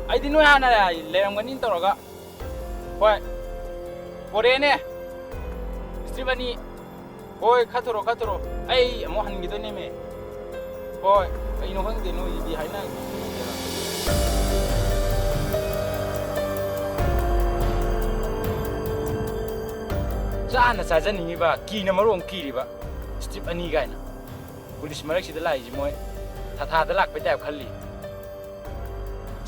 ไอ้ที่นู้นฮะนั่นแหละเลี้ยงกันนี่ตัวเราก็โอ้ยโอเรเนี่ยสตีฟานีโอ้ยข้าตัวเราไอ้หมอหันกี่ตัวนี่มั้ยโอ้ยไอ้น้องคนเดียวนู้นดีหายนะจ้าน่ะซาจันนี่บ้ากีน่ะมาร้องกีริบ้าสตีฟานีกันนะपुलिस मरक सिदा लाई जी मोय था लाक पे टाइप खल्ली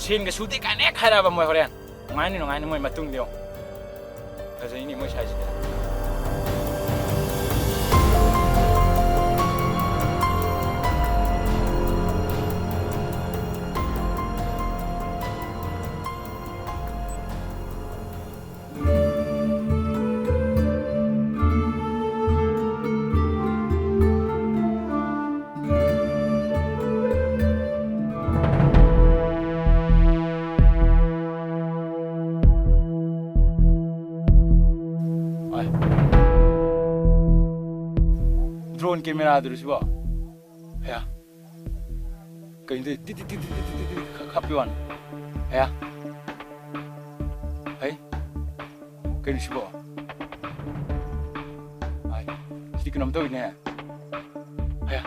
सेन का सुते काने खराब मोय होरेन ngaini moy matung dio fazai ni moy saji drone camera terus ba ya kain de ti khapiwan ya hai kain sibo ai si kunam to ne ya